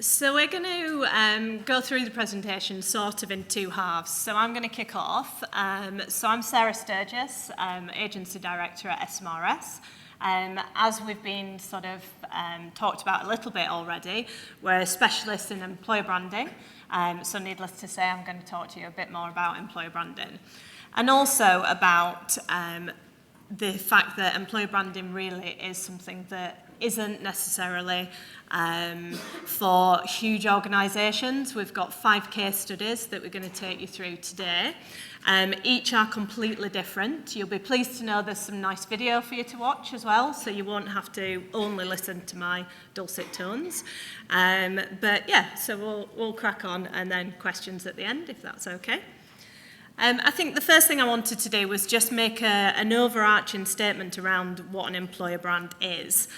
So we're going to go through the presentation sort of in two halves. So I'm going to kick off. So I'm Sarah Sturgis, Agency Director at SMRS. As we've been sort of talked about a little bit already, we're specialists in employer branding. So needless to say, I'm going to talk to you a bit more about employer branding. And also about the fact that employer branding really is something that isn't necessarily for huge organisations. We've got 5 case studies that we're going to take you through today. Each are completely different. You'll be pleased to know there's some nice video for you to watch as well, so you won't have to only listen to my dulcet tones. But yeah, so we'll crack on and then questions at the end, if that's okay. I think the first thing I wanted to do was just make an overarching statement around what an employer brand is.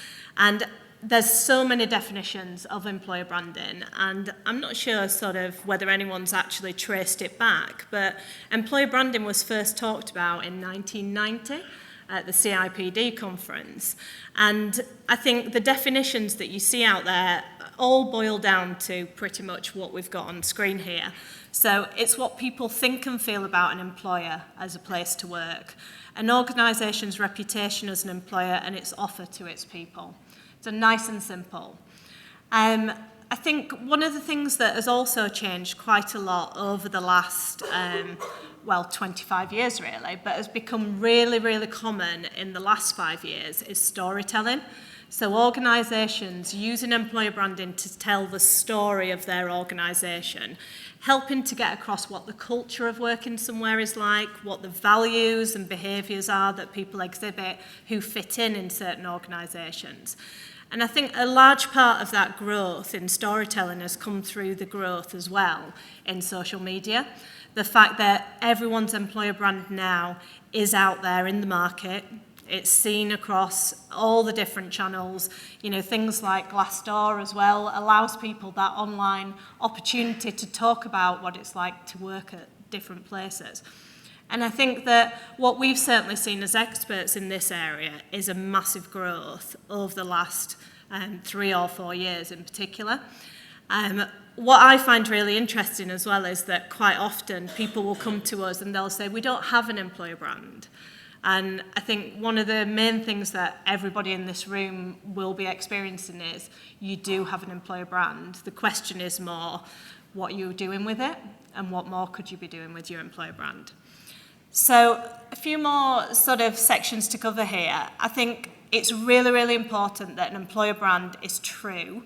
And there's so many definitions of employer branding, and I'm not sure sort of whether anyone's actually traced it back, but employer branding was first talked about in 1990 at the CIPD conference. And I think the definitions that you see out there all boil down to pretty much what we've got on screen here. So it's what people think and feel about an employer as a place to work, an organisation's reputation as an employer and its offer to its people. So nice and simple. I think one of the things that has also changed quite a lot over the last, 25 years really, but has become really, really common in the last 5 years is storytelling. So organisations using employer branding to tell the story of their organisation, helping to get across what the culture of working somewhere is like, what the values and behaviours are that people exhibit who fit in certain organisations. And I think a large part of that growth in storytelling has come through the growth as well in social media. The fact that everyone's employer brand now is out there in the market. It's seen across all the different channels. You know, things like Glassdoor as well allows people that online opportunity to talk about what it's like to work at different places. And I think that what we've certainly seen as experts in this area is a massive growth over the last 3 or 4 years in particular. What I find really interesting as well is that quite often people will come to us and they'll say, we don't have an employer brand. And I think one of the main things that everybody in this room will be experiencing is you do have an employer brand. The question is more what you're doing with it and what more could you be doing with your employer brand. So a few more sort of sections to cover here. I think it's really, really important that an employer brand is true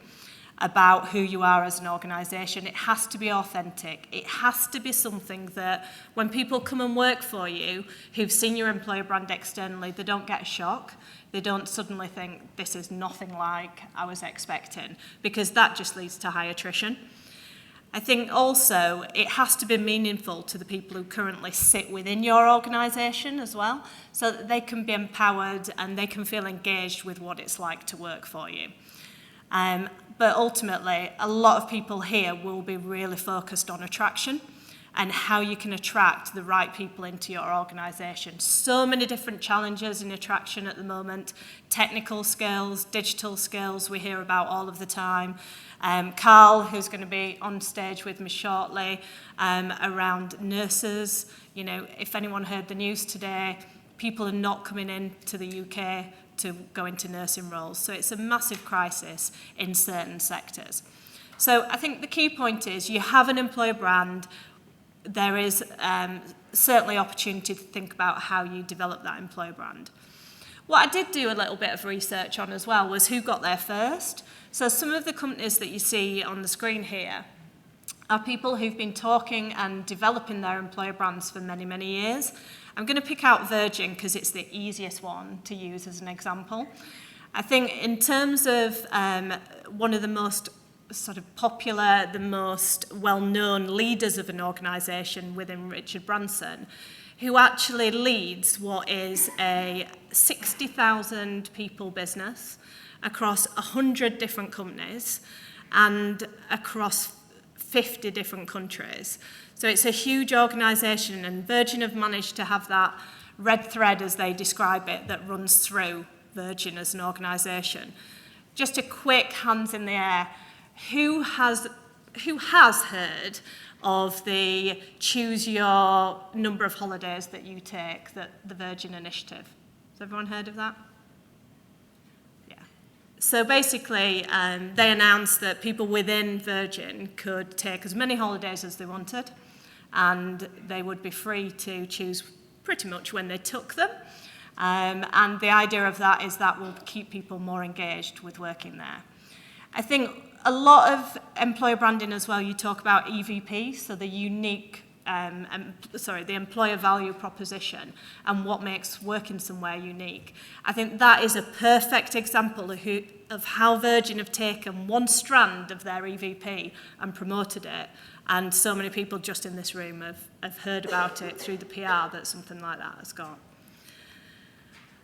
about who you are as an organisation. It has to be authentic. It has to be something that when people come and work for you who've seen your employer brand externally, they don't get a shock. They don't suddenly think this is nothing like I was expecting, because that just leads to high attrition. I think also it has to be meaningful to the people who currently sit within your organisation as well, so that they can be empowered and they can feel engaged with what it's like to work for you. But ultimately, a lot of people here will be really focused on attraction and how you can attract the right people into your organisation. So many different challenges in attraction at the moment. Technical skills, digital skills we hear about all of the time. Carl, who's going to be on stage with me shortly, around nurses. You know, if anyone heard the news today, people are not coming into the UK to go into nursing roles. So it's a massive crisis in certain sectors. So I think the key point is you have an employer brand. There is certainly opportunity to think about how you develop that employer brand. What I did do a little bit of research on as well was who got there first. So some of the companies that you see on the screen here are people who've been talking and developing their employer brands for many, many years. I'm going to pick out Virgin because it's the easiest one to use as an example. I think in terms of one of the most sort of popular, the most well-known leaders of an organisation within Richard Branson, who actually leads what is a 60,000 people business across 100 different companies and across 50 different countries. So it's a huge organisation, and Virgin have managed to have that red thread, as they describe it, that runs through Virgin as an organisation. Just a quick hands in the air. who has heard of the choose your number of holidays that you take, the Virgin initiative? Has everyone heard of that? Yeah. So basically, they announced that people within Virgin could take as many holidays as they wanted, and they would be free to choose pretty much when they took them. And the idea of that is that will keep people more engaged with working there. I think a lot of employer branding as well, you talk about EVP, so the unique, the employer value proposition and what makes working somewhere unique. I think that is a perfect example of how Virgin have taken one strand of their EVP and promoted it. And so many people just in this room have heard about it through the PR that something like that has got.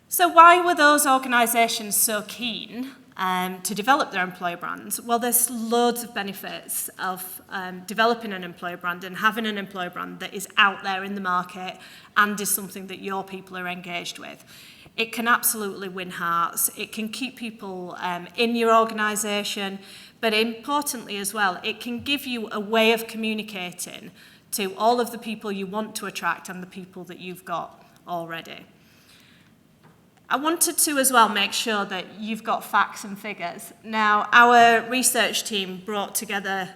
So why were those organisations so keen to develop their employer brands? Well, there's loads of benefits of developing an employer brand and having an employer brand that is out there in the market and is something that your people are engaged with. It can absolutely win hearts. It can keep people in your organisation, but importantly as well, it can give you a way of communicating to all of the people you want to attract and the people that you've got already. I wanted to as well make sure that you've got facts and figures. Now, our research team brought together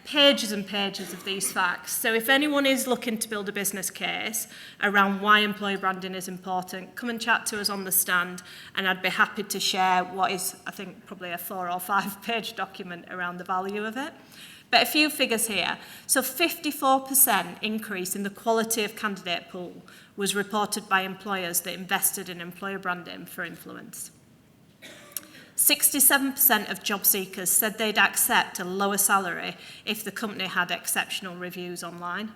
pages and pages of these facts. So if anyone is looking to build a business case around why employer branding is important, come and chat to us on the stand, and I'd be happy to share what is, I think, probably a 4 or 5 page document around the value of it. But a few figures here. So 54% increase in the quality of candidate pool was reported by employers that invested in employer branding for influence. 67% of job seekers said they'd accept a lower salary if the company had exceptional reviews online.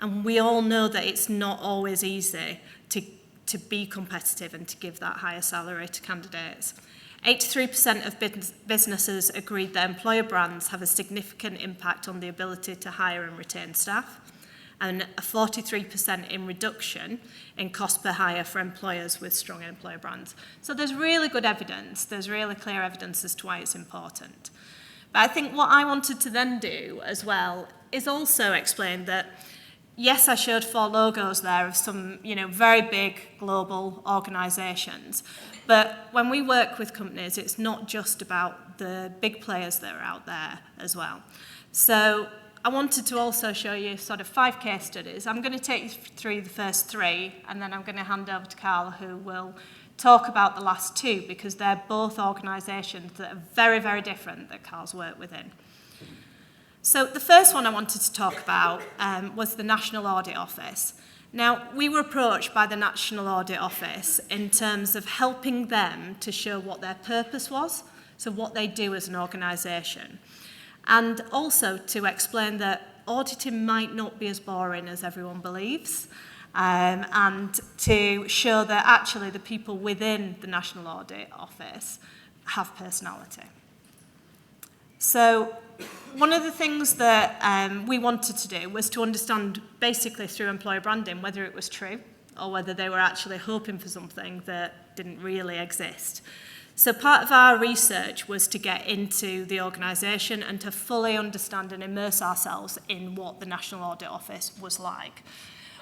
And we all know that it's not always easy to be competitive and to give that higher salary to candidates. 83% of businesses agreed that employer brands have a significant impact on the ability to hire and retain staff, and a 43% in reduction in cost per hire for employers with strong employer brands. So there's really good evidence, there's really clear evidence as to why it's important. But I think what I wanted to then do as well is also explain that, yes, I showed 4 logos there of some, very big global organisations. But when we work with companies, it's not just about the big players that are out there as well. So I wanted to also show you sort of 5 case studies. I'm going to take you through the first 3, and then I'm going to hand over to Carl, who will talk about the last 2, because they're both organisations that are very, very different that Carl's worked within. So the first one I wanted to talk about was the National Audit Office. Now, we were approached by the National Audit Office in terms of helping them to show what their purpose was, so what they do as an organisation, and also to explain that auditing might not be as boring as everyone believes, and to show that actually the people within the National Audit Office have personality. So one of the things that we wanted to do was to understand, basically through employer branding, whether it was true or whether they were actually hoping for something that didn't really exist. So part of our research was to get into the organisation and to fully understand and immerse ourselves in what the National Audit Office was like.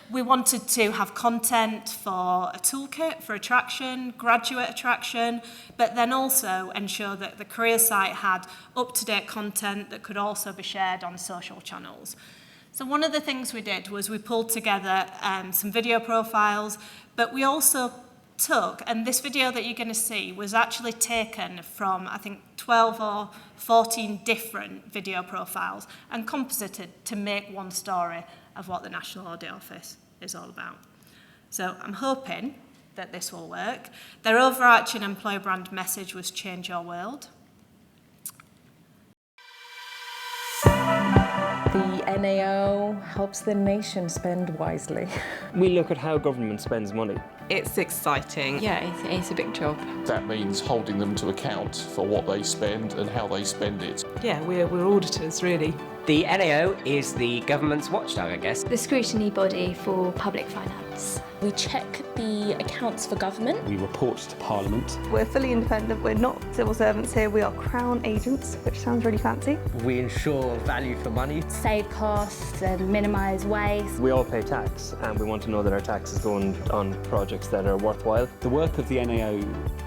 We wanted to have content for a toolkit for attraction, graduate attraction, but then also ensure that the career site had up-to-date content that could also be shared on social channels. So one of the things we did was we pulled together some video profiles, but we also took, and this video that you're going to see was actually taken from, I think, 12 or 14 different video profiles and composited to make one story of what the National Audit Office is all about. So I'm hoping that this will work. Their overarching employer brand message was change your world. The NAO helps the nation spend wisely. We look at how government spends money. It's exciting. Yeah, it's a big job. That means holding them to account for what they spend and how they spend it. Yeah, we're auditors, really. The NAO is the government's watchdog, I guess. The scrutiny body for public finance. We check the accounts for government. We report to Parliament. We're fully independent, we're not civil servants here, we are Crown agents, which sounds really fancy. We ensure value for money. Save costs and minimise waste. We all pay tax and we want to know that our tax is going on projects that are worthwhile. The work of the NAO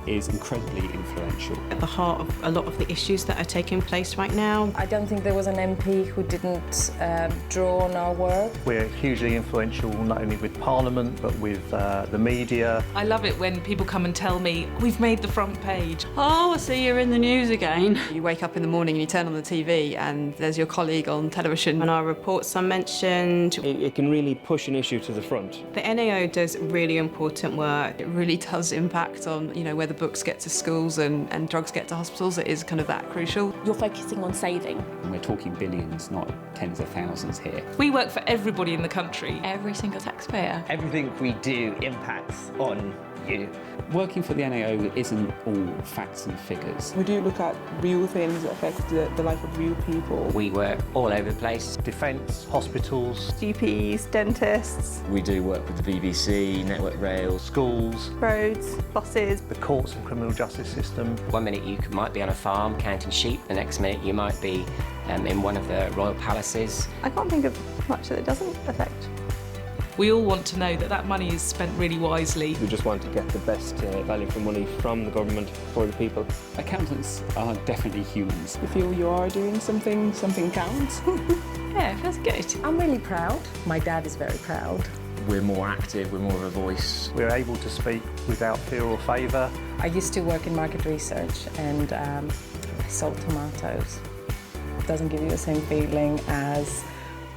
is incredibly influential. At the heart of a lot of the issues that are taking place right now. I don't think there was an MP who didn't draw on our work. We're hugely influential not only with Parliament but with the media. I love it when people come and tell me, we've made the front page. Oh, I see you're in the news again. You wake up in the morning and you turn on the TV and there's your colleague on television. And our reports are mentioned. It can really push an issue to the front. The NAO does really important work. It really does impact on, whether books get to schools and drugs get to hospitals. It is kind of that crucial. You're focusing on saving. And we're talking billions, not tens of thousands here. We work for everybody in the country. Every single taxpayer. Everything we do impacts on you. Working for the NAO isn't all facts and figures. We do look at real things that affect the life of real people. We work all over the place. Defence, hospitals, GPs, dentists, We do work with the BBC, Network Rail. schools, roads, buses. the courts and criminal justice system. One minute you might be on a farm counting sheep, the next minute you might be in one of the royal palaces. I can't think of much that it doesn't affect. We all want to know that that money is spent really wisely. We just want to get the best value for money from the government for the people. Accountants are definitely humans. You feel you are doing something counts. Yeah, it feels good. I'm really proud. My dad is very proud. We're more active, we're more of a voice. We're able to speak without fear or favour. I used to work in market research and I sold tomatoes. It doesn't give you the same feeling as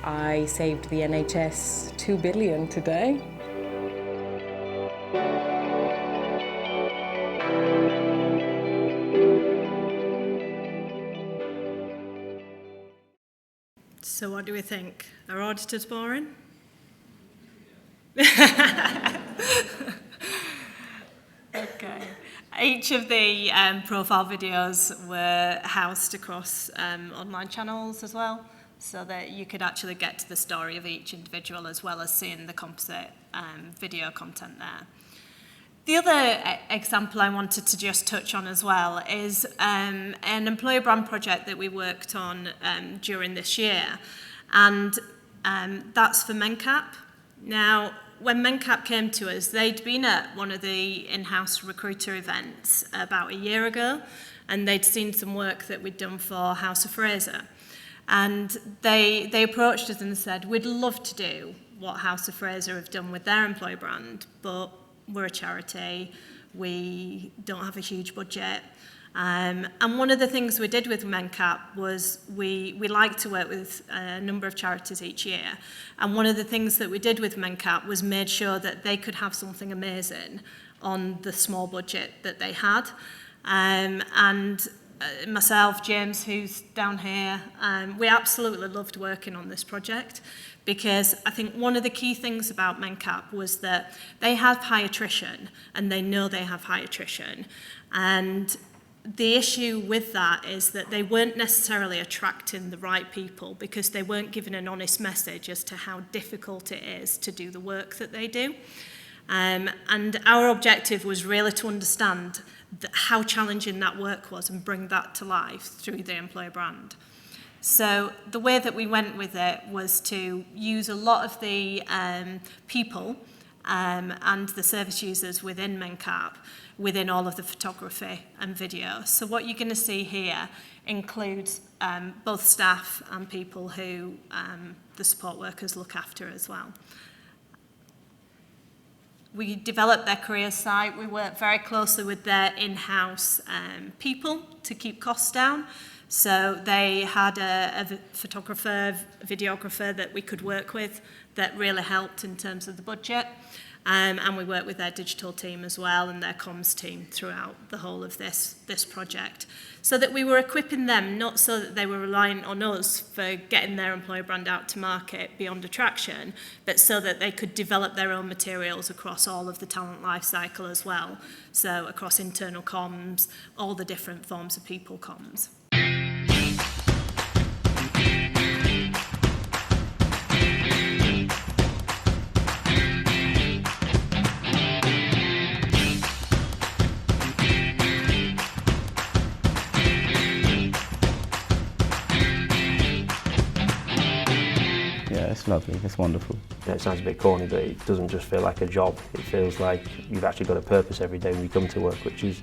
I saved the NHS $2 billion today. So what do we think? Are auditors boring? Okay. Each of the profile videos were housed across online channels as well, so that you could actually get to the story of each individual as well as seeing the composite video content there. The other example I wanted to just touch on as well is an employer brand project that we worked on during this year, and that's for MenCap. Now, when MenCap came to us, they'd been at one of the in-house recruiter events about a year ago, and they'd seen some work that we'd done for House of Fraser. And they approached us and said, we'd love to do what House of Fraser have done with their employer brand, but we're a charity, we don't have a huge budget. And one of the things we did with MenCap was we like to work with a number of charities each year. And one of the things that we did with MenCap was made sure that they could have something amazing on the small budget that they had. Myself, James, who's down here, we absolutely loved working on this project because I think one of the key things about MenCap was that they have high attrition and they know they have high attrition. And the issue with that is that they weren't necessarily attracting the right people because they weren't giving an honest message as to how difficult it is to do the work that they do. And our objective was really to understand how challenging that work was and bring that to life through the employer brand. So the way that we went with it was to use a lot of the people and the service users within MenCap within all of the photography and video. So what you're going to see here includes both staff and people who the support workers look after as well. We developed their career site. We worked very closely with their in-house people to keep costs down. So they had a photographer, videographer that we could work with that really helped in terms of the budget. And we worked with their digital team as well and their comms team throughout the whole of this project. So that we were equipping them, not so that they were relying on us for getting their employer brand out to market beyond attraction, but so that they could develop their own materials across all of the talent life cycle as well. So across internal comms, all the different forms of people comms. It's lovely, it's wonderful. It sounds a bit corny, but it doesn't just feel like a job. It feels like you've actually got a purpose every day when you come to work, which is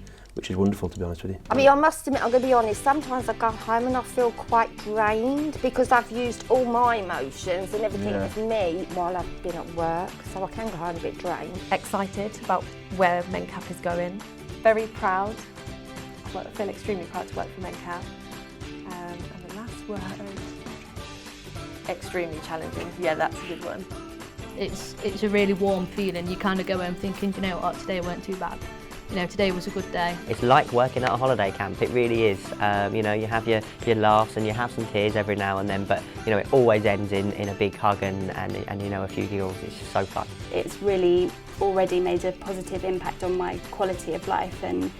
wonderful, to be honest with you. I mean, I must admit, I'm going to be honest, sometimes I go home and I feel quite drained because I've used all my emotions and everything of me while I've been at work, so I can go home a bit drained. Excited about where MenCap is going. Very proud. I feel extremely proud to work for MenCap. And the last word, extremely challenging. Yeah, that's a good one. It's a really warm feeling. You kind of go home thinking, you know what, today weren't too bad. You know, today was a good day. It's like working at a holiday camp, it really is. You know, you have your laughs and you have some tears every now and then, but you know, it always ends in a big hug and you know, a few giggles. It's just so fun. It's really already made a positive impact on my quality of life and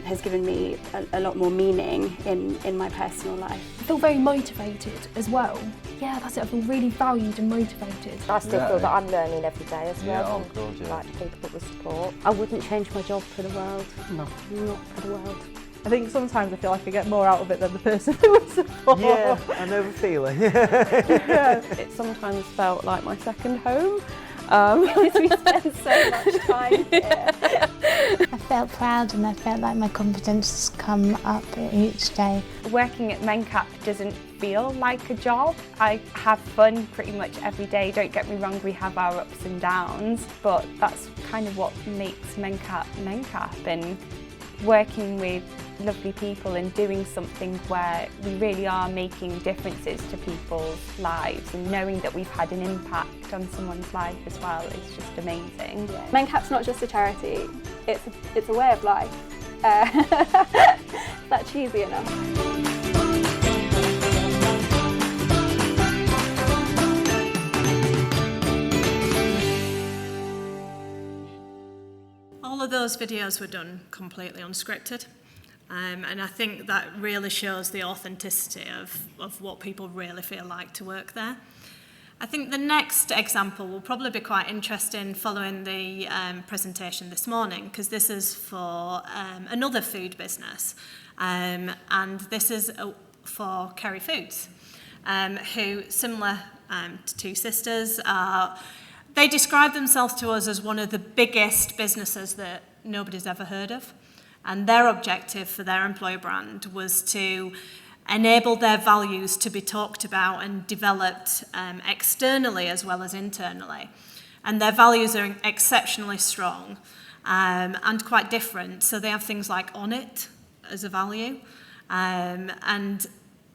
has given me a lot more meaning in my personal life. I feel very motivated as well. Yeah, that's it, I feel really valued and motivated. I still feel that I'm learning every day as well. Yeah, oh God, yeah. Like people with support. I wouldn't change my job for the world. No. Not for the world. I think sometimes I feel like I get more out of it than the person who was support. Yeah, I know the feeling. Yeah. It sometimes felt like my second home because we spend so much time here. I felt proud and I felt like my confidence has come up each day. Working at MenCap doesn't feel like a job. I have fun pretty much every day. Don't get me wrong, we have our ups and downs, but that's kind of what makes MenCap MenCap, and working with lovely people and doing something where we really are making differences to people's lives and knowing that we've had an impact on someone's life as well is just amazing. Yeah. MenCap's not just a charity, it's a way of life. That's cheesy enough. All of those videos were done completely unscripted. And I think that really shows the authenticity of what people really feel like to work there. I think the next example will probably be quite interesting following the presentation this morning, because this is for another food business. And this is for Kerry Foods, who, similar to Two Sisters, they describe themselves to us as one of the biggest businesses that nobody's ever heard of. And their objective for their employer brand was to enable their values to be talked about and developed externally as well as internally. And their values are exceptionally strong and quite different. So they have things like on it as a value. And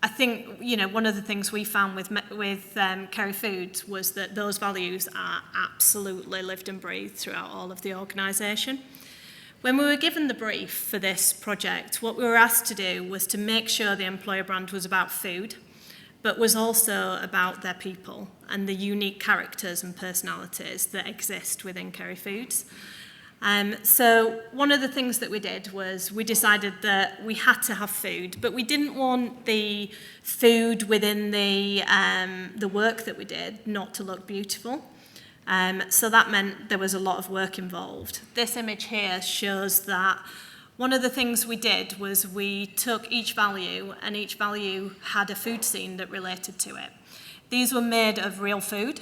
I think, you know, one of the things we found with Kerry Foods was that those values are absolutely lived and breathed throughout all of the organisation. When we were given the brief for this project, what we were asked to do was to make sure the employer brand was about food, but was also about their people and the unique characters and personalities that exist within Kerry Foods. So one of the things that we did was we decided that we had to have food, but we didn't want the food within the work that we did not to look beautiful. So that meant there was a lot of work involved. This image here shows that one of the things we did was we took each value, and each value had a food scene that related to it. These were made of real food.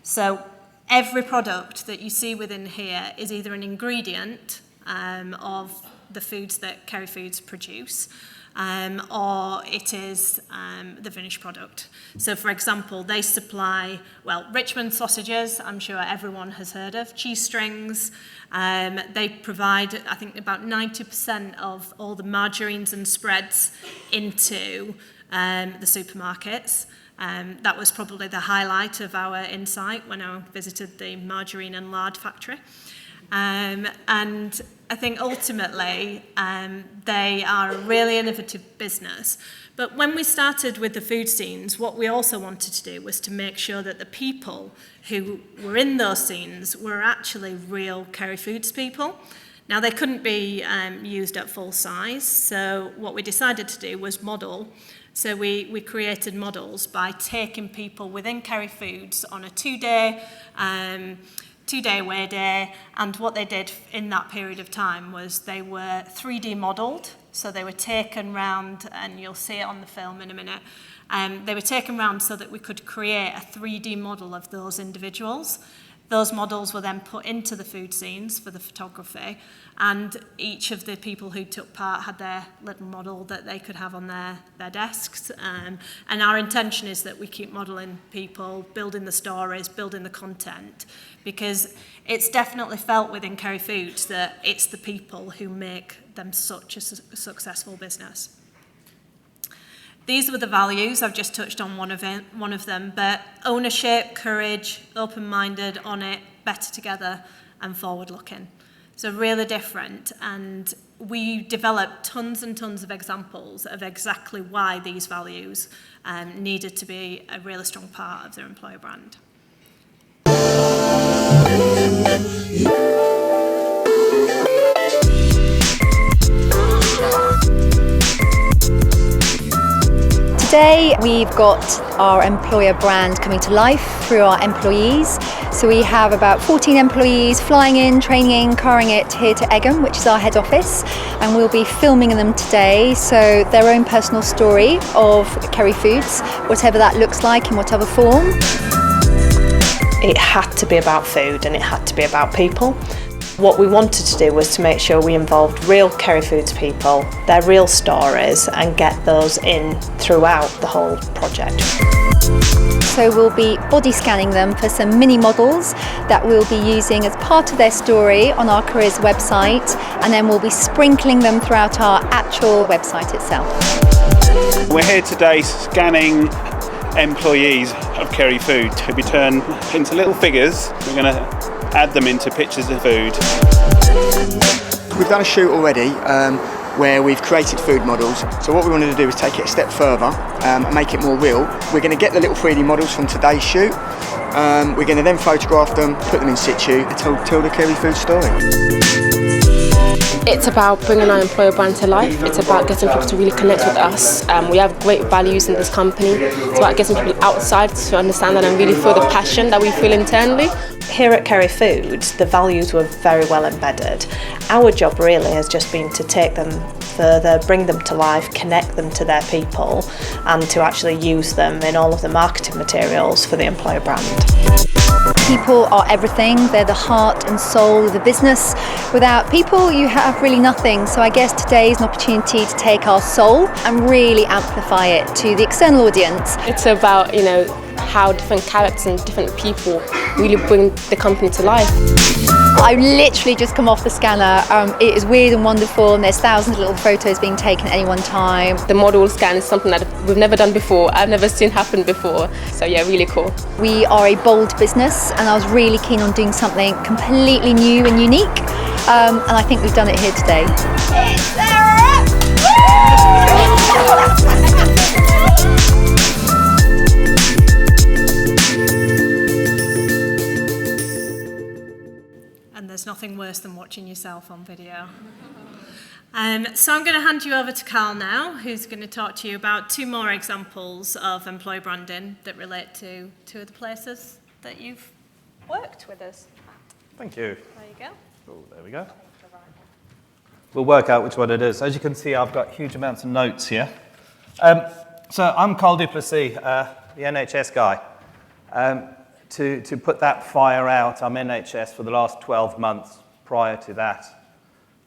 So every product that you see within here is either an ingredient of the foods that Kerry Foods produce, or it is the finished product. So, for example, they supply, well, Richmond sausages, I'm sure everyone has heard of, cheese strings. They provide, I think, about 90% of all the margarines and spreads into the supermarkets. That was probably the highlight of our insight when I visited the margarine and lard factory. And I think ultimately they are a really innovative business. But when we started with the food scenes, what we also wanted to do was to make sure that the people who were in those scenes were actually real Kerry Foods people. Now, they couldn't be used at full size, so what we decided to do was model. So we created models by taking people within Kerry Foods on a two-day away day, and what they did in that period of time was they were 3D modelled, so they were taken round, and you'll see it on the film in a minute, They were taken round so that we could create a 3D model of those individuals. Those models were then put into the food scenes for the photography, and each of the people who took part had their little model that they could have on their desks. And our intention is that we keep modelling people, building the stories, building the content, because it's definitely felt within Kerry Foods that it's the people who make them such a successful business. These were the values. I've just touched on one of them, but ownership, courage, open-minded, on it, better together, and forward-looking. So really different, and we developed tons and tons of examples of exactly why these values needed to be a really strong part of their employer brand. Today we've got our employer brand coming to life through our employees. So we have about 14 employees flying in, training, carring it here to Egham, which is our head office, and we'll be filming them today. So their own personal story of Kerry Foods, whatever that looks like in whatever form. It had to be about food and it had to be about people. What we wanted to do was to make sure we involved real Kerry Foods people, their real stories, and get those in throughout the whole project. So we'll be body scanning them for some mini models that we'll be using as part of their story on our careers website, and then we'll be sprinkling them throughout our actual website itself. We're here today scanning employees of Kerry Food to be turned into little figures. We're going to add them into pictures of food. We've done a shoot already where we've created food models. So what we wanted to do is take it a step further and make it more real. We're going to get the little 3D models from today's shoot. We're going to then photograph them, put them in situ and tell the Kerry Food story. It's about bringing our employer brand to life. It's about getting people to really connect with us. We have great values in this company. It's about getting people outside to understand that and really feel the passion that we feel internally. Here at Kerry Foods, the values were very well embedded. Our job really has just been to take them further, bring them to life, connect them to their people, and to actually use them in all of the marketing materials for the employer brand. People are everything. They're the heart and soul of the business. Without people, you have really nothing. So I guess today is an opportunity to take our soul and really amplify it to the external audience. It's about, how different characters and different people really bring the company to life. I've literally just come off the scanner. It is weird and wonderful, and there's thousands of little photos being taken at any one time. The model scan is something that we've never done before. I've never seen happen before. So yeah, really cool. We are a bold business, and I was really keen on doing something completely new and unique. And I think we've done it here today. It's Sarah! And there's nothing worse than watching yourself on video. So I'm going to hand you over to Carl now, who's going to talk to you about two more examples of employee branding that relate to two of the places that you've worked with us. Thank you. There you go. Oh, there we go. We'll work out which one it is. As you can see, I've got huge amounts of notes here. So I'm Carl Duplessis, the NHS guy. To put that fire out, I'm NHS for the last 12 months. Prior to that,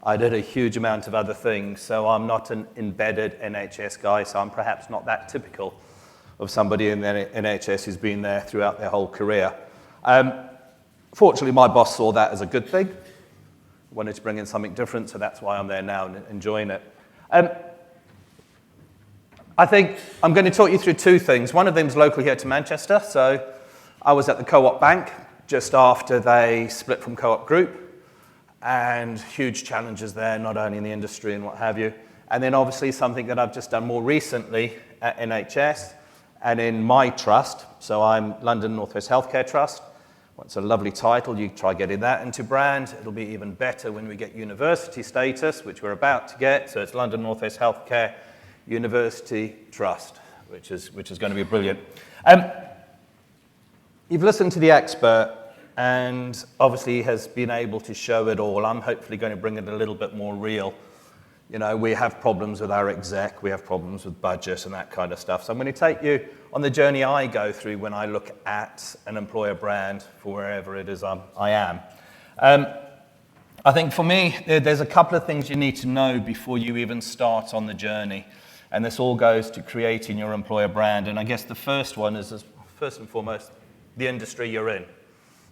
I did a huge amount of other things, so I'm not an embedded NHS guy, so I'm perhaps not that typical of somebody in the NHS who's been there throughout their whole career. Fortunately, my boss saw that as a good thing. Wanted to bring in something different, so that's why I'm there now and enjoying it. I think I'm going to talk you through two things. One of them is local here to Manchester, so I was at the Co-op Bank just after they split from Co-op Group, and huge challenges there, not only in the industry and what have you. And then obviously something that I've just done more recently at NHS and in my trust. So I'm London North West Healthcare Trust. It's a lovely title. You try getting that into brand. It'll be even better when we get university status, which we're about to get. So it's London North West Healthcare University Trust, which is going to be brilliant. You've listened to the expert, and obviously he has been able to show it all. I'm hopefully going to bring it a little bit more real. You know, we have problems with our exec, we have problems with budget and that kind of stuff. So I'm going to take you on the journey I go through when I look at an employer brand for wherever it is I am. I think for me, there's a couple of things you need to know before you even start on the journey. And this all goes to creating your employer brand. And I guess the first one is, first and foremost, the industry you're in.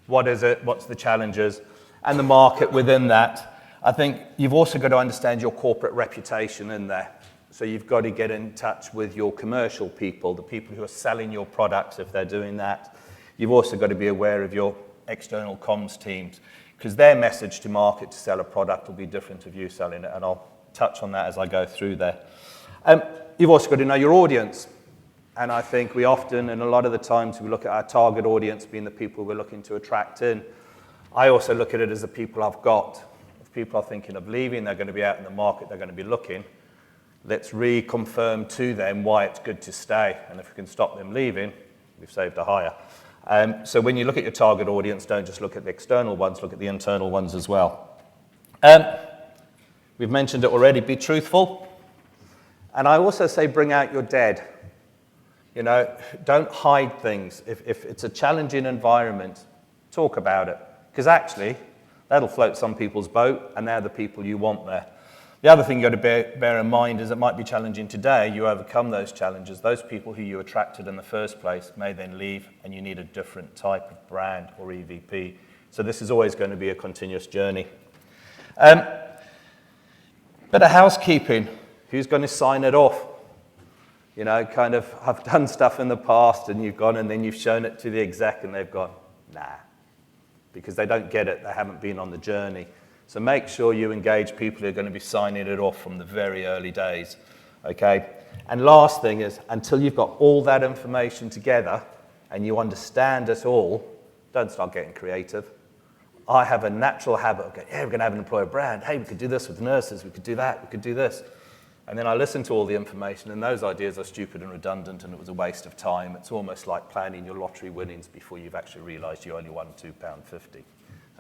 What is it? What's the challenges? And the market within that. I think you've also got to understand your corporate reputation in there. So you've got to get in touch with your commercial people, the people who are selling your products if they're doing that. You've also got to be aware of your external comms teams, because their message to market to sell a product will be different if you selling it, and I'll touch on that as I go through there. You've also got to know your audience, and I think we often, and a lot of the times, we look at our target audience being the people we're looking to attract in. I also look at it as the people I've got. If people are thinking of leaving, they're going to be out in the market, they're going to be looking. Let's reconfirm to them why it's good to stay, and if we can stop them leaving, we've saved a hire. So when you look at your target audience, don't just look at the external ones, look at the internal ones as well. We've mentioned it already, be truthful. And I also say bring out your dead. You know, don't hide things. If it's a challenging environment, talk about it. Because actually, that'll float some people's boat, and they're the people you want there. The other thing you've got to bear in mind is it might be challenging today. You overcome those challenges. Those people who you attracted in the first place may then leave, and you need a different type of brand or EVP. So this is always going to be a continuous journey. Bit of housekeeping. Who's going to sign it off? You know, kind of, I've done stuff in the past, and you've gone and then you've shown it to the exec, and they've gone, nah, because they don't get it. They haven't been on the journey. So make sure you engage people who are going to be signing it off from the very early days, okay? And last thing is, until you've got all that information together and you understand it all, don't start getting creative. I have a natural habit of going, yeah, we're going to have an employer brand. Hey, we could do this with nurses. We could do that. We could do this. And then I listen to all the information, and those ideas are stupid and redundant, and it was a waste of time. It's almost like planning your lottery winnings before you've actually realised you only won £2.50.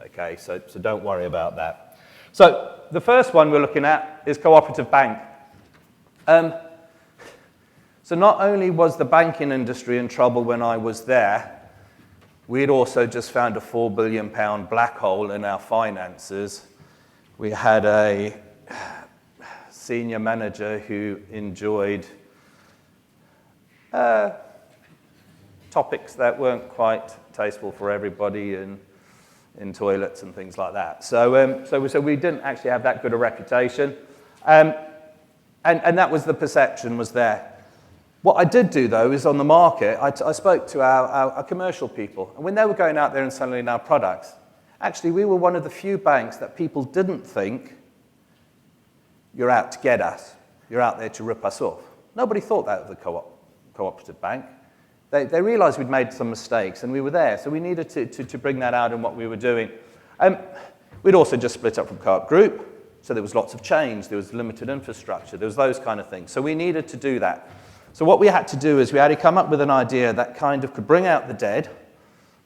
Okay, so don't worry about that. So the first one we're looking at is cooperative bank. So not only was the banking industry in trouble when I was there, we'd also just found a £4 billion black hole in our finances. We had a senior manager who enjoyed topics that weren't quite tasteful for everybody, and in toilets and things like that. So we didn't actually have that good a reputation. And that was the perception was there. What I did do, though, is on the market, I spoke to our commercial people. And when they were going out there and selling our products, actually, we were one of the few banks that people didn't think, you're out to get us. You're out there to rip us off. Nobody thought that of the cooperative bank. They realised we'd made some mistakes, and we were there, so we needed to bring that out in what we were doing. We'd also just split up from Co-op Group, so there was lots of change, there was limited infrastructure, there was those kind of things. So we needed to do that. So what we had to do is we had to come up with an idea that kind of could bring out the dead,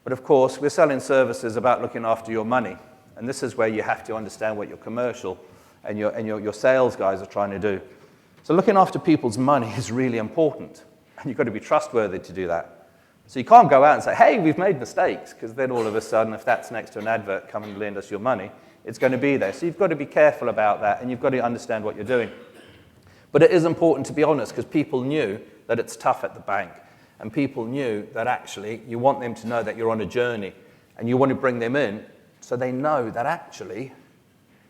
but of course we're selling services about looking after your money, and this is where you have to understand what your commercial and your sales guys are trying to do. So looking after people's money is really important. And you've got to be trustworthy to do that. So you can't go out and say, hey, we've made mistakes, because then all of a sudden, if that's next to an advert, come and lend us your money, it's going to be there. So you've got to be careful about that, and you've got to understand what you're doing. But it is important to be honest, because people knew that it's tough at the bank, and people knew that actually you want them to know that you're on a journey, and you want to bring them in so they know that actually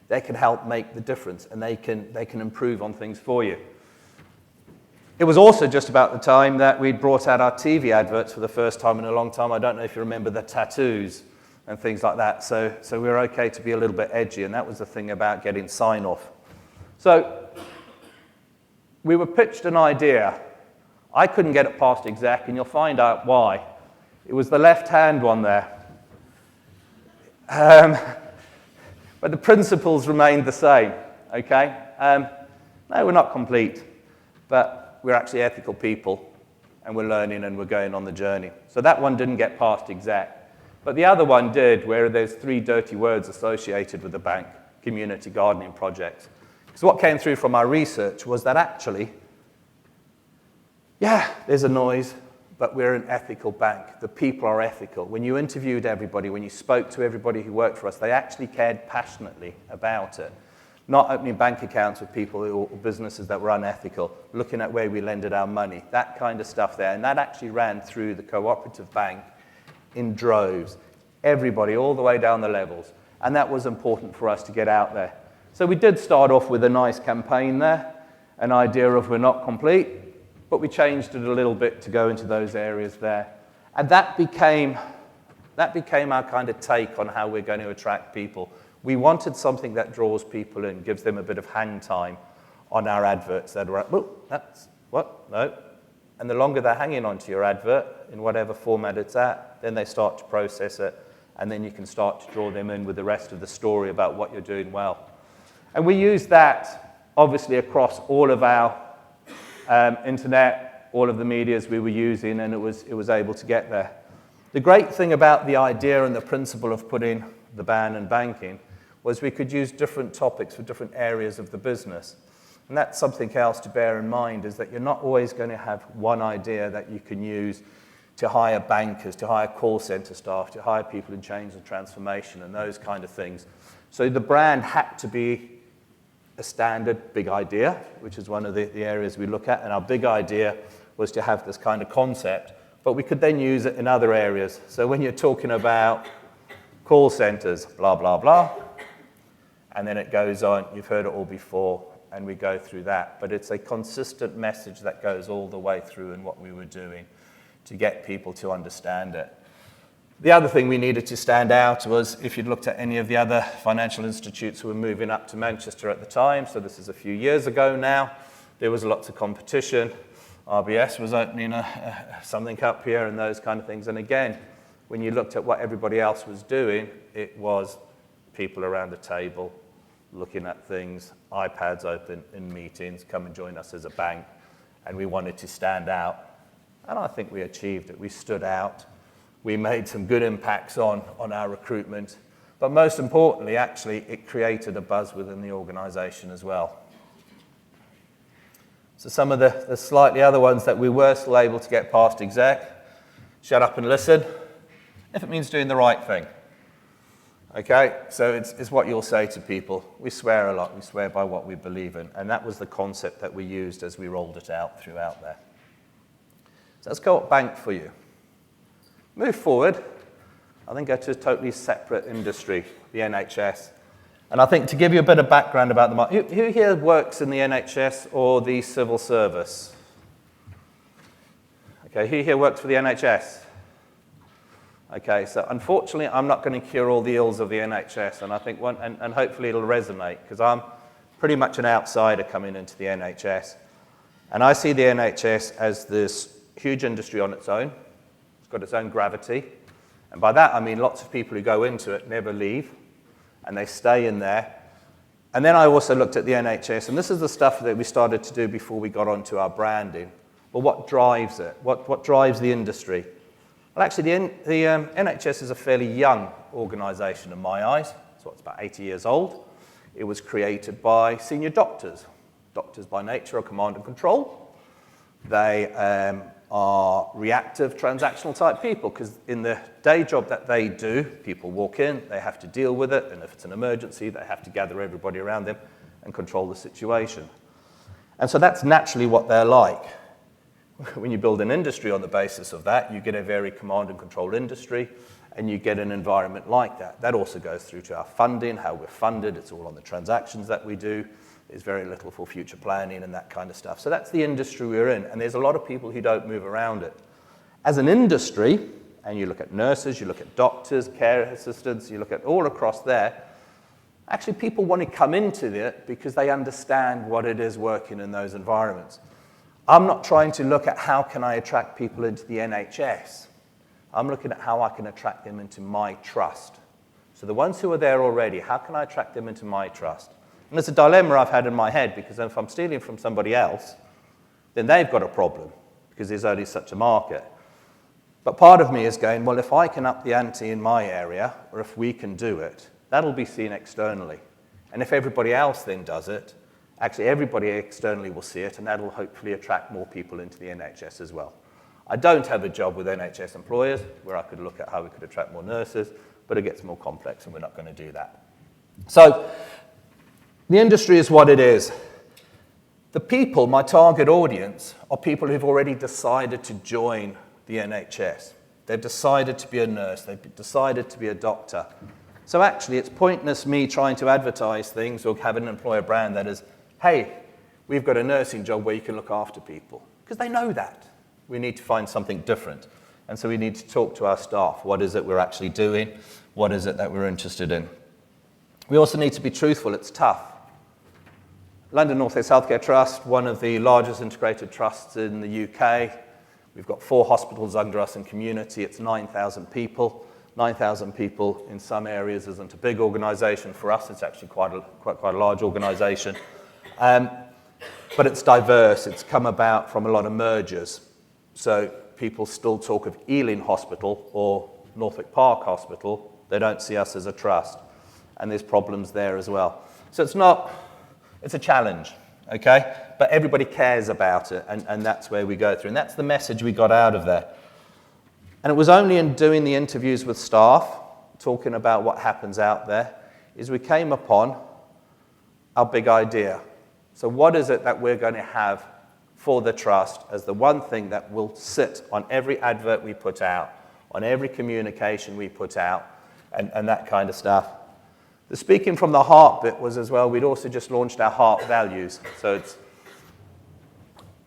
they can help make the difference, and they can improve on things for you. It was also just about the time that we'd brought out our TV adverts for the first time in a long time. I don't know if you remember the tattoos and things like that. So we were okay to be a little bit edgy, and that was the thing about getting sign-off. So we were pitched an idea. I couldn't get it past exec, and you'll find out why. It was the left-hand one there. But the principles remained the same, okay? No, we're not complete, but we're actually ethical people, and we're learning and we're going on the journey. So that one didn't get past exec. But the other one did, where there's 3 dirty words associated with the bank, community gardening projects. Because what came through from our research was that actually, yeah, there's a noise, but we're an ethical bank. The people are ethical. When you interviewed everybody, when you spoke to everybody who worked for us, they actually cared passionately about it. Not opening bank accounts with people or businesses that were unethical, looking at where we lended our money, that kind of stuff there. And that actually ran through the cooperative bank in droves. Everybody, all the way down the levels. And that was important for us to get out there. So we did start off with a nice campaign there, an idea of we're not complete, but we changed it a little bit to go into those areas there. And that became our kind of take on how we're going to attract people. We wanted something that draws people in, gives them a bit of hang time on our adverts that are at, oh, that's, what, no. And the longer they're hanging onto your advert, in whatever format it's at, then they start to process it, and then you can start to draw them in with the rest of the story about what you're doing well. And we use that, obviously, across all of our internet, all of the medias we were using, and it was able to get there. The great thing about the idea and the principle of putting the ban and banking was we could use different topics for different areas of the business. And that's something else to bear in mind, is that you're not always going to have one idea that you can use to hire bankers, to hire call center staff, to hire people in change and transformation and those kind of things. So the brand had to be a standard big idea, which is one of the areas we look at. And our big idea was to have this kind of concept, but we could then use it in other areas. So when you're talking about call centers, blah, blah, blah, and then it goes on, you've heard it all before, and we go through that. But it's a consistent message that goes all the way through in what we were doing to get people to understand it. The other thing we needed to stand out was, if you'd looked at any of the other financial institutes who were moving up to Manchester at the time, so this is a few years ago now, there was lots of competition. RBS was opening something up here and those kind of things. And again, when you looked at what everybody else was doing, it was people around a table looking at things, iPads open in meetings, come and join us as a bank, and we wanted to stand out. And I think we achieved it. We stood out. We made some good impacts on our recruitment. But most importantly, actually, it created a buzz within the organisation as well. So some of the slightly other ones that we were still able to get past exec, shut up and listen, if it means doing the right thing. Okay, so it's what you'll say to people. We swear a lot. We swear by what we believe in. And that was the concept that we used as we rolled it out throughout there. So let's go up bank for you. Move forward, I think go to a totally separate industry, the NHS. And I think to give you a bit of background about the market, who here works in the NHS or the civil service? Okay, who here works for the NHS? Okay, so unfortunately, I'm not going to cure all the ills of the NHS, and I think and hopefully it'll resonate, because I'm pretty much an outsider coming into the NHS. And I see the NHS as this huge industry on its own. It's got its own gravity. And by that, I mean lots of people who go into it never leave, and they stay in there. And then I also looked at the NHS, and this is the stuff that we started to do before we got onto our branding. Well, what drives it? What drives the industry? Well, actually, the NHS is a fairly young organisation in my eyes. So it's about 80 years old. It was created by senior doctors. Doctors by nature are command and control. They are reactive, transactional type people, because in the day job that they do, people walk in, they have to deal with it, and if it's an emergency, they have to gather everybody around them and control the situation. And so that's naturally what they're like. When you build an industry on the basis of that, you get a very command and control industry, and you get an environment like that. That also goes through to our funding, how we're funded. It's all on the transactions that we do. There's very little for future planning and that kind of stuff. So that's the industry we're in, and there's a lot of people who don't move around it. As an industry, and you look at nurses, you look at doctors, care assistants, you look at all across there, actually people want to come into it because they understand what it is working in those environments. I'm not trying to look at how can I attract people into the NHS. I'm looking at how I can attract them into my trust. So the ones who are there already, how can I attract them into my trust? And it's a dilemma I've had in my head, because if I'm stealing from somebody else, then they've got a problem, because there's only such a market. But part of me is going, well, if I can up the ante in my area, or if we can do it, that'll be seen externally. And if everybody else then does it, Actually, everybody externally will see it, and that will hopefully attract more people into the NHS as well. I don't have a job with NHS employers where I could look at how we could attract more nurses, but it gets more complex, and we're not going to do that. So the industry is what it is. The people, my target audience, are people who've already decided to join the NHS. They've decided to be a nurse. They've decided to be a doctor. So actually, it's pointless me trying to advertise things or have an employer brand that is, hey, we've got a nursing job where you can look after people. Because they know that. We need to find something different. And so we need to talk to our staff. What is it we're actually doing? What is it that we're interested in? We also need to be truthful. It's tough. London North East Healthcare Trust, one of the largest integrated trusts in the UK. We've got 4 hospitals under us in community. It's 9,000 people. 9,000 people in some areas isn't a big organisation. For us, it's actually quite a large organisation. But it's diverse. It's come about from a lot of mergers. So people still talk of Ealing Hospital or Norfolk Park Hospital. They don't see us as a trust. And there's problems there as well. So it's a challenge, okay? But everybody cares about it, and that's where we go through. And that's the message we got out of there. And it was only in doing the interviews with staff, talking about what happens out there, is we came upon our big idea. So what is it that we're going to have for the trust as the one thing that will sit on every advert we put out, on every communication we put out, and that kind of stuff. The speaking from the heart bit was as well, we'd also just launched our heart values. So it's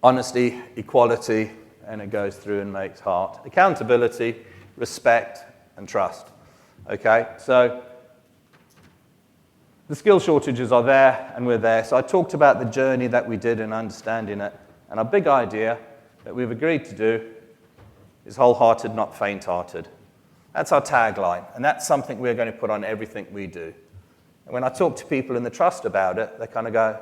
honesty, equality, and it goes through and makes heart. Accountability, respect, and trust. Okay, so the skill shortages are there, and we're there. So I talked about the journey that we did in understanding it, and our big idea that we've agreed to do is wholehearted, not faint-hearted. That's our tagline, and that's something we're going to put on everything we do. And when I talk to people in the trust about it, they kind of go,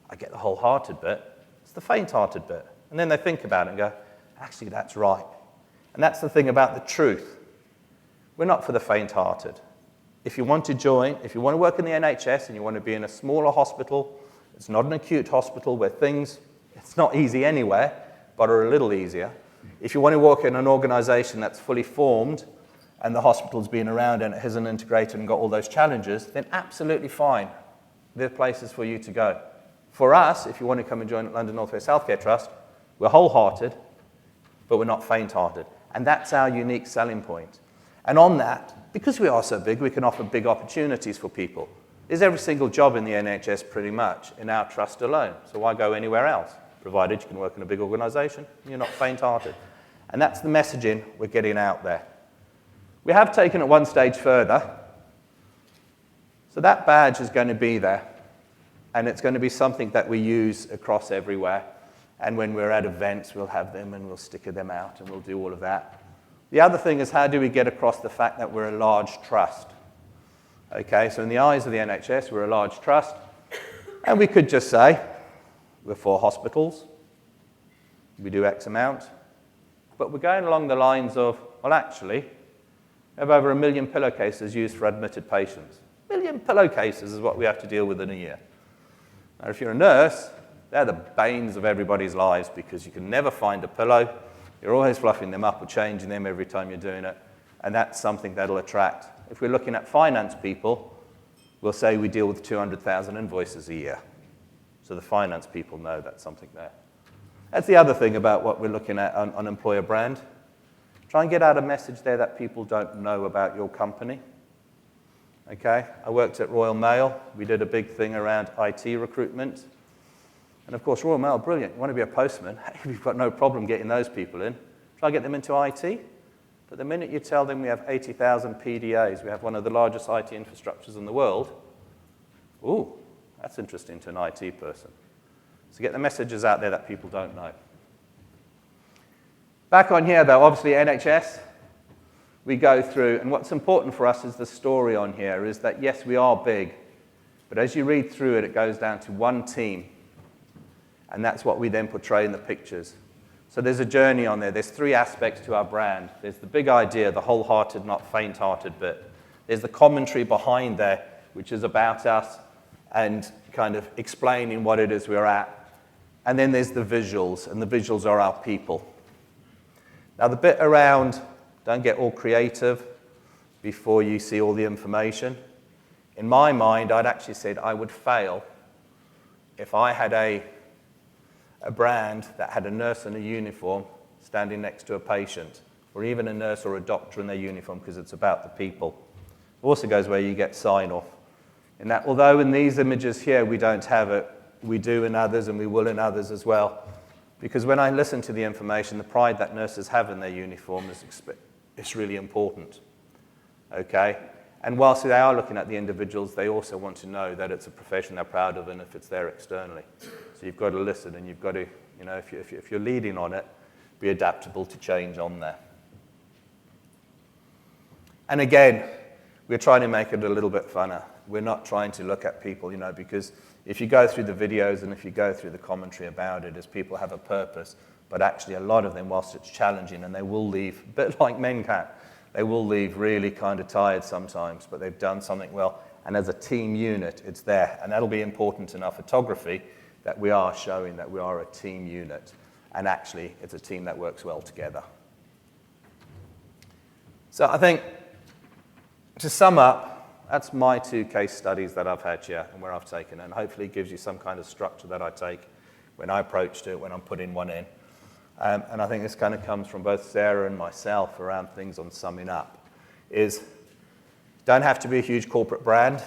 I get the wholehearted bit, it's the faint-hearted bit. And then they think about it and go, actually, that's right. And that's the thing about the truth. We're not for the faint-hearted. If you want to join, if you want to work in the NHS and you want to be in a smaller hospital, it's not an acute hospital where things, it's not easy anywhere, but are a little easier. If you want to work in an organisation that's fully formed and the hospital's been around and it hasn't integrated and got all those challenges, then absolutely fine. There are places for you to go. For us, if you want to come and join London North East Healthcare Trust, we're wholehearted, but we're not faint-hearted. And that's our unique selling point. And on that, because we are so big, we can offer big opportunities for people. There's every single job in the NHS pretty much in our trust alone. So why go anywhere else? Provided you can work in a big organisation and you're not faint-hearted. And that's the messaging we're getting out there. We have taken it one stage further. So that badge is going to be there. And it's going to be something that we use across everywhere. And when we're at events, we'll have them and we'll sticker them out and we'll do all of that. The other thing is, how do we get across the fact that we're a large trust? Okay, so in the eyes of the NHS, we're a large trust. And we could just say, we're 4 hospitals. We do X amount. But we're going along the lines of, well, actually, we have over 1 million pillowcases used for admitted patients. 1 million pillowcases is what we have to deal with in a year. Now, if you're a nurse, they're the banes of everybody's lives because you can never find a pillow. You're always fluffing them up or changing them every time you're doing it. And that's something that'll attract. If we're looking at finance people, we'll say we deal with 200,000 invoices a year. So the finance people know that's something there. That's the other thing about what we're looking at on employer brand. Try and get out a message there that people don't know about your company. Okay, I worked at Royal Mail. We did a big thing around IT recruitment. And of course, Royal Mail, brilliant. You want to be a postman? Hey, we've got no problem getting those people in. Try and get them into IT. But the minute you tell them we have 80,000 PDAs, we have one of the largest IT infrastructures in the world, ooh, that's interesting to an IT person. So get the messages out there that people don't know. Back on here, though, obviously NHS, we go through, and what's important for us is the story on here, is that yes, we are big, but as you read through it, it goes down to one team, and that's what we then portray in the pictures. So there's a journey on there. There's 3 aspects to our brand. There's the big idea, the wholehearted, not faint-hearted bit. There's the commentary behind there, which is about us, and kind of explaining what it is we're at. And then there's the visuals, and the visuals are our people. Now the bit around, don't get all creative before you see all the information. In my mind, I'd actually said I would fail if I had a brand that had a nurse in a uniform standing next to a patient, or even a nurse or a doctor in their uniform, because it's about the people. It also goes where you get sign-off. In that, although in these images here we don't have it, we do in others and we will in others as well. Because when I listen to the information, the pride that nurses have in their uniform is really important. Okay? And whilst they are looking at the individuals, they also want to know that it's a profession they're proud of and if it's there externally. So you've got to listen, and you've got to, you know, if you're leading on it, be adaptable to change on there. And again, we're trying to make it a little bit funner. We're not trying to look at people, you know, because if you go through the videos and if you go through the commentary about it, is people have a purpose, but actually a lot of them, whilst it's challenging, and they will leave, a bit like MenCat, they will leave really kind of tired sometimes, but they've done something well, and as a team unit, it's there. And that'll be important in our photography, that we are showing that we are a team unit, and actually it's a team that works well together. So I think, to sum up, that's my 2 case studies that I've had here and where I've taken it, and hopefully it gives you some kind of structure that I take when I approach it, when I'm putting one in. And I think this kind of comes from both Sarah and myself around things on summing up, is don't have to be a huge corporate brand.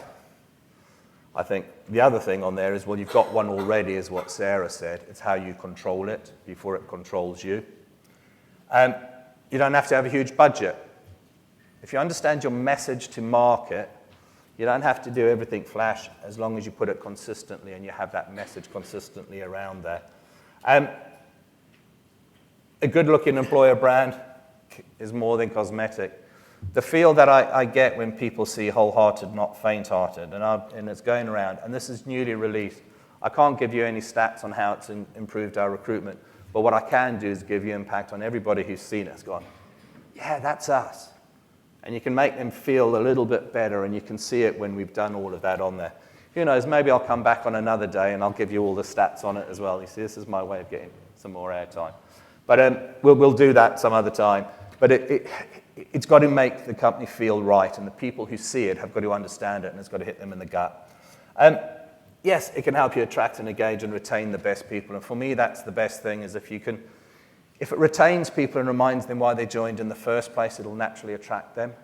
I think the other thing on there is, well, you've got one already, is what Sarah said. It's how you control it before it controls you. You don't have to have a huge budget. If you understand your message to market, you don't have to do everything flash as long as you put it consistently and you have that message consistently around there. A good-looking employer brand is more than cosmetic. The feel that I get when people see wholehearted, not faint-hearted, and it's going around, and this is newly released. I can't give you any stats on how it's improved our recruitment, but what I can do is give you impact on everybody who's seen it. It's gone, yeah, that's us. And you can make them feel a little bit better, and you can see it when we've done all of that on there. Who knows, maybe I'll come back on another day and I'll give you all the stats on it as well. You see, this is my way of getting some more airtime. But we'll do that some other time. But it's got to make the company feel right, and the people who see it have got to understand it, and it's got to hit them in the gut. Yes, it can help you attract and engage and retain the best people. And for me, that's the best thing, is if it retains people and reminds them why they joined in the first place, it'll naturally attract them.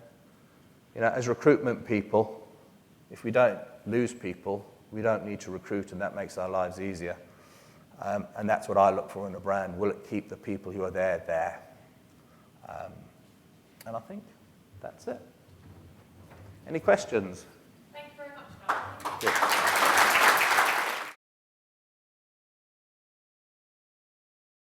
You know, as recruitment people, if we don't lose people, we don't need to recruit, and that makes our lives easier. And that's what I look for in a brand. Will it keep the people who are there? And I think that's it. Any questions?